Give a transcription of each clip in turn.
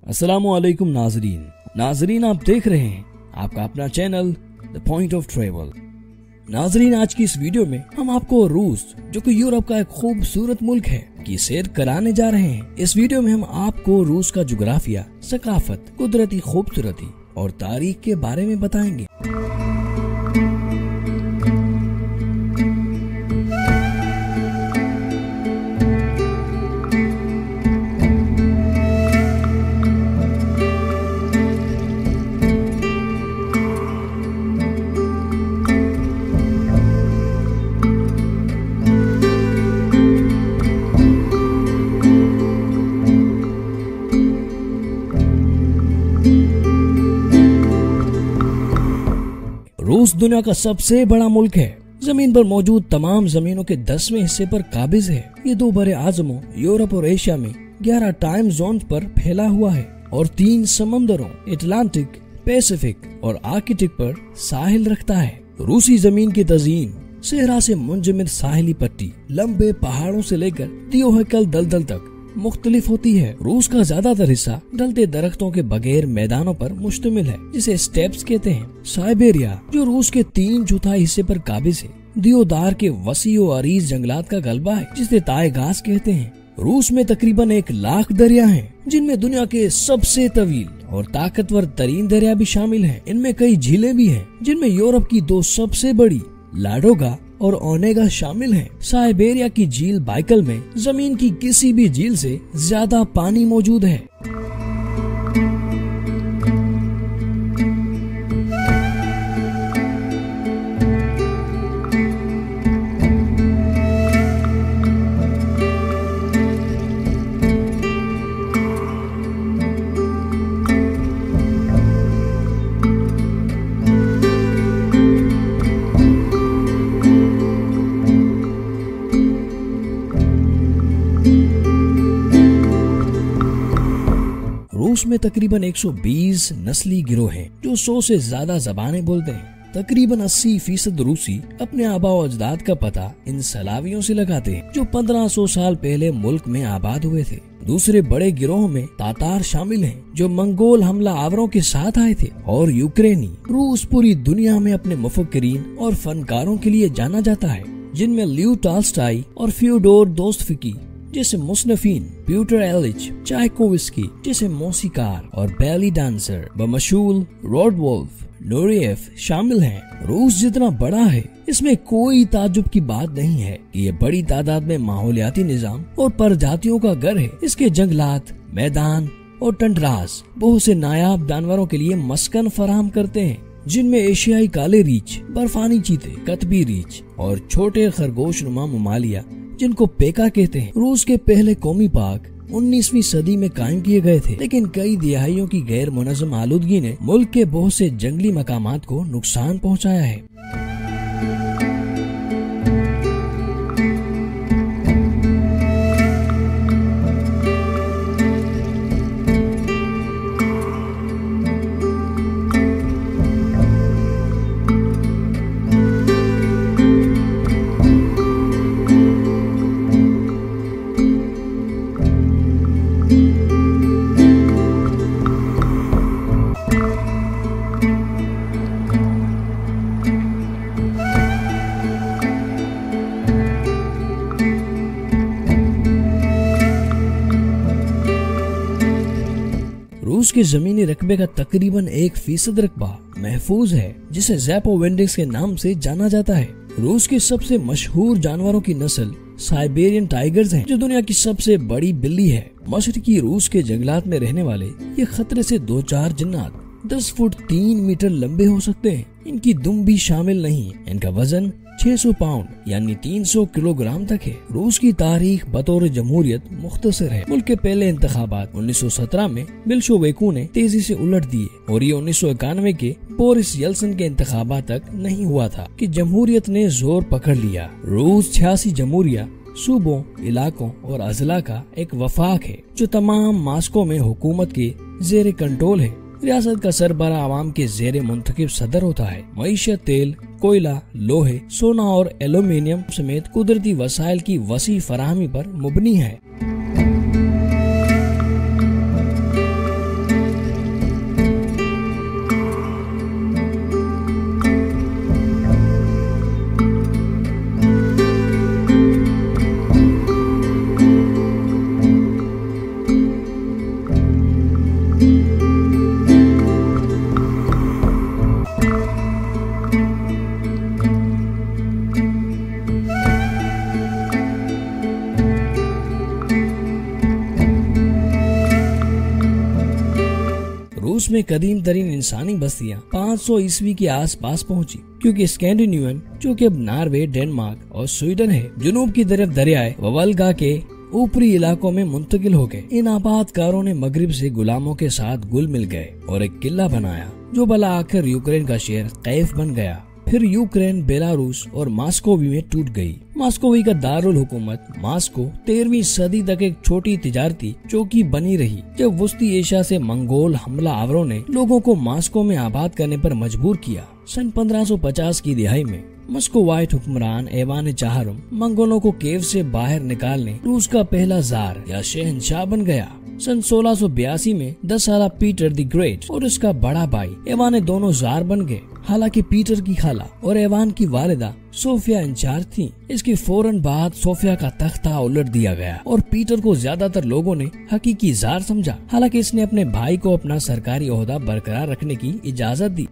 अस्सलामुअलैकुम नाजरीन आप देख रहे हैं आपका अपना channel the point of travel. नाजरीन, आज की इस वीडियो में हम आपको रूस, जो कि यूरोप का एक खूबसूरत मुल्क है, की सैर कराने जा रहे हैं। इस वीडियो में हम आपको रूस का जुग्राफिया, सकाफत, कुदरती खूबसूरती और तारीख के बारे में बताएंगे। रूस दुनिया का सबसे बड़ा मुल्क है। जमीन पर मौजूद तमाम जमीनों के 10वें हिस्से पर काबिज है। ये दो बड़े आजमों यूरोप और एशिया में 11 टाइम जोन पर फैला हुआ है और 3 समंदरों अटलांटिक, पैसिफिक और आर्कटिक पर साहिल रखता है। रूसी जमीन की तज़ीन सहरा से मुंजमद साहिली पट्टी, लंबे पहाड़ों से लेकर दियोहकल दलदल तक मुख्तलिफ होती है। रूस का ज्यादातर हिस्सा डलते दरख्तों के बगैर मैदानों पर मुश्तमिल है, जिसे स्टेप्स कहते हैं। साइबेरिया, जो रूस के 3/4 हिस्से पर काबिज है, दियोदार के वसी और अरीज जंगलात का गलबा है, जिसे तायगास कहते हैं। रूस में तकरीबन 1 लाख दरिया हैं, जिनमें दुनिया के सबसे तवील और ताकतवर तरीन दरिया भी शामिल हैं। इनमें कई झीलें भी हैं, जिनमें यूरोप की 2 सबसे बड़ी लाडोगा और ओनेगा शामिल हैं। साइबेरिया की झील बाइकल में जमीन की किसी भी झील से ज्यादा पानी मौजूद है। रूस में तकरीबन 120 नस्ली गिरोह हैं, जो 100 से ज्यादा जबानें बोलते हैं। तकरीबन 80% रूसी अपने आबा और अजदाद का पता इन सलावियों से लगाते हैं, जो 1500 साल पहले मुल्क में आबाद हुए थे। दूसरे बड़े गिरोह में तातार शामिल हैं, जो मंगोल हमला आवरों के साथ आए थे, और यूक्रेनी। रूस पूरी दुनिया में अपने मुफक्किरीन और फनकारों के लिए जाना जाता है, जिनमें लियो टॉल्स्टॉय और फ्योडोर दोस्तोयेव्स्की जैसे मुसन्निफीन, प्यूटर एलिच, चायकोव्स्की जैसे मौसीकार और बैली डांसर, बमशूल, रोडवोल्फ, नोरिएफ शामिल हैं। रूस जितना बड़ा है, इसमें कोई ताज्जुब की बात नहीं है कि ये बड़ी तादाद में माहौलियाती निजाम और प्रजातियों का घर है। इसके जंगलात, मैदान और टंडरास बहुत से नायाब जानवरों के लिए मस्कन फराहम करते हैं, जिनमें एशियाई काले रीछ, बर्फानी चीते, कतबी रीछ और छोटे खरगोश नुमा ममालिया, जिनको पेका कहते हैं। रूस के पहले कौमी पार्क 19वीं सदी में कायम किए गए थे, लेकिन कई दिहाइयों की गैर मुनज़्ज़म आलूदगी ने मुल्क के बहुत से जंगली मकामात को नुकसान पहुंचाया है। रूस के जमीनी रकबे का तकरीबन 1% रकबा महफूज है, जिसे ज़ैपोविंडिक्स के नाम से जाना जाता है। रूस के सबसे मशहूर जानवरों की नस्ल साइबेरियन टाइगर्स हैं, जो दुनिया की सबसे बड़ी बिल्ली है। मशरकी रूस के जंगलात में रहने वाले ये खतरे से 2-4 जिन्नात 10 फुट 3 मीटर लंबे हो सकते हैं। इनकी दुम भी शामिल नहीं। इनका वजन 600 पाउंड यानी 300 किलोग्राम तक है। रूस की तारीख बतौर जमहूरियत मुख्तसर है। मुल्क के पहले इंतखाबात 1917 में बिल्शोविकों ने तेजी से उलट दिए और ये 1991 के बोरिस येल्सिन के इंतखाबात तक नहीं हुआ था कि जमहूरियत ने जोर पकड़ लिया। रूस 86 जमहूरिया, सूबों, इलाकों और अजला का एक वफाक है, जो तमाम मास्को में हुकूमत के जेर कंट्रोल है। रियासत का सरबराह आवाम के जेर मुंतखब सदर होता है। मईशत तेल, कोयला, लोहे, सोना और एल्यूमीनियम समेत कुदरती वसाइल की वसी फराहमी पर मुबनी है। रूस में कदीम तरीन इंसानी बस्तियां 500 ईस्वी के आसपास पहुंची, क्योंकि स्कैंडिनेवियन, जो कि अब नॉर्वे, डेनमार्क और स्वीडन है, जुनूब की तरफ दरियाए वोल्गा के ऊपरी इलाकों में मुंतकिल हो गए। इन आबादकारों ने मगरिब से गुलामों के साथ घुल मिल गए और एक किला बनाया, जो भला आखिर यूक्रेन का शहर कैफ बन गया। फिर यूक्रेन, बेलारूस और मास्कोवी में टूट गई। मास्कोवी का दारुल हुकूमत मास्को 13वीं सदी तक एक छोटी तिजारती चौकी बनी रही, जब वस्ती एशिया से मंगोल हमला आवरों ने लोगों को मास्को में आबाद करने पर मजबूर किया। सन 1550 की दिहाई में मस्कोवाइट हुक्मरान एवान चाहरुम मंगोलों को केव से बाहर निकालने रूस का पहला जार या शहंशाह बन गया। सन 1682 में 10 साला पीटर द ग्रेट और उसका बड़ा भाई एवान दोनों जार बन गए। हालांकि पीटर की खाला और एवान की वालिदा सोफिया इंचार्ज थी। इसके फौरन बाद सोफिया का तख्ता उलट दिया गया और पीटर को ज्यादातर लोगों ने हकीकी जार समझा। हालांकि इसने अपने भाई को अपना सरकारी ओहदा बरकरार रखने की इजाजत दी।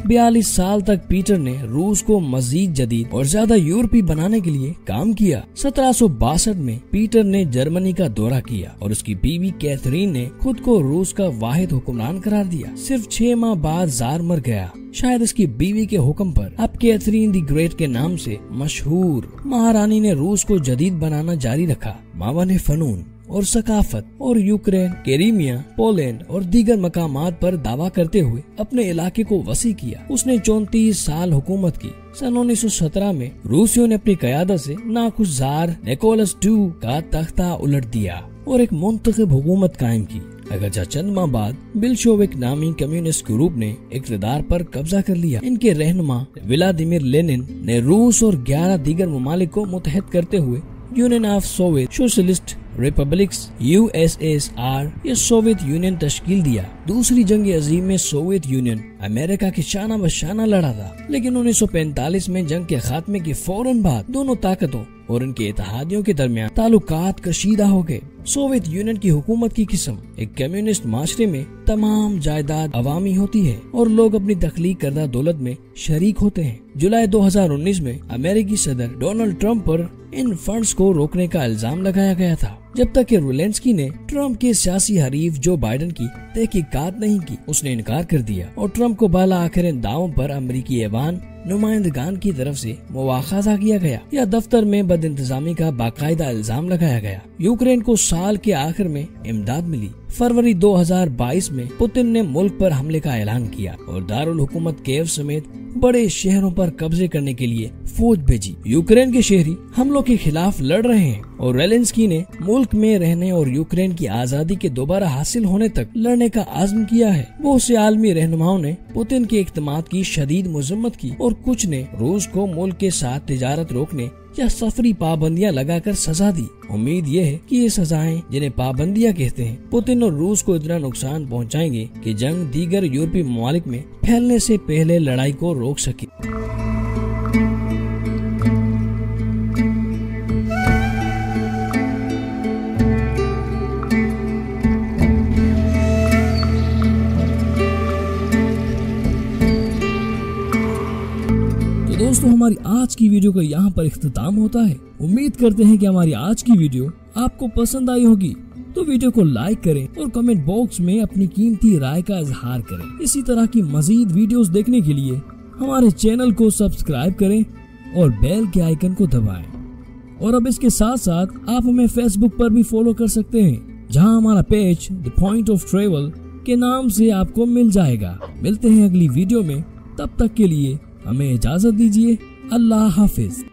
बयालीस साल तक पीटर ने रूस को मजीद जदीद और ज्यादा यूरोपीय बनाने के लिए काम किया। 1762 में पीटर ने जर्मनी का दौरा किया और उसकी बीवी कैथरीन ने खुद को रूस का वाहिद हुक्मरान करार दिया। सिर्फ 6 माह बाद जार मर गया। शायद इसकी बीवी के हुक्म पर अब कैथरीन द ग्रेट के नाम से मशहूर महारानी ने रूस को जदीद बनाना जारी रखा। मावन फनून और सकाफत और यूक्रेन, क्रीमिया, पोलैंड और दीगर मकामात पर दावा करते हुए अपने इलाके को वसी किया। उसने 34 साल हुकूमत की। सन 1917 में रूसियों ने अपनी क़यादत से नाखुश जार निकोलस II का तख्ता उलट दिया और एक मुंतखब हुकूमत कायम की। अगरचे चंद माह बाद बिल्शोविक नामी कम्युनिस्ट ग्रुप ने इक़्तिदार पर कब्जा कर लिया। इनके रहनुमा व्लादिमीर लेनिन ने रूस और 11 दीगर ममालिक को मुत्तहद करते हुए union of Soviet socialist republics USSR या सोवियत यूनियन तश्कील दिया। दूसरी जंग अजीम में सोवियत यूनियन अमेरिका के शाना बशाना लड़ा था, लेकिन 1945 में जंग के खात्मे के फौरन बाद दोनों ताकतों और इनके इत्तेहादियों के दरमियान ताल्लुकात कशीदा हो गए। सोवियत यूनियन की हुकूमत की किस्म एक कम्युनिस्ट माशरे में तमाम जायदाद अवामी होती है और लोग अपनी तख्लीक करदा दौलत में शरीक होते हैं। जुलाई 2019 में अमेरिकी सदर डोनाल्ड ट्रंप पर इन फंड्स को रोकने का इल्जाम लगाया गया था, जब तक कि ज़ेलेंस्की ने ट्रंप के सियासी हरीफ जो बाइडेन की तहकीकात नहीं की। उसने इनकार कर दिया और ट्रंप को बाला आखिर इन दावों पर अमेरिकी ऐवान नुमाइंदगान की तरफ से मुवाखजा किया गया या दफ्तर में बदइंतजामी का बाकायदा इल्जाम लगाया गया। यूक्रेन को साल के आखिर में इमदाद मिली। फरवरी 2022 में पुतिन ने मुल्क पर हमले का ऐलान किया और दारुल हुकूमत कीव समेत बड़े शहरों पर कब्जे करने के लिए फौज भेजी। यूक्रेन के शहरी हमलों के खिलाफ लड़ रहे हैं और ज़ेलेंस्की ने मुल्क में रहने और यूक्रेन की आजादी के दोबारा हासिल होने तक लड़ने का आज़म किया है। बहुत से आलमी रहनुमाओं ने पुतिन के इक़दामात की शदीद मजम्मत की और कुछ ने रूस को मुल्क के साथ तिजारत रोकने या सफरी पाबंदियां लगाकर सजा दी। उम्मीद ये है कि ये सजाएं, जिन्हें पाबंदियां कहते हैं, पुतिन और रूस को इतना नुकसान पहुंचाएंगे कि जंग दीगर यूरोपीय ममालिक में फैलने से पहले लड़ाई को रोक सके। दोस्तों, हमारी आज की वीडियो का यहाँ पर इख्तिताम होता है। उम्मीद करते हैं कि हमारी आज की वीडियो आपको पसंद आई होगी। तो वीडियो को लाइक करें और कमेंट बॉक्स में अपनी कीमती राय का इजहार करें। इसी तरह की मजीद वीडियोस देखने के लिए हमारे चैनल को सब्सक्राइब करें और बेल के आइकन को दबाएं। और अब इसके साथ साथ आप हमें फेसबुक पर भी फॉलो कर सकते हैं, जहां हमारा page the point of travel के नाम से आपको मिल जाएगा। मिलते हैं अगली वीडियो में, तब तक के लिए हमें इजाजत दीजिए। अल्लाह हाफिज।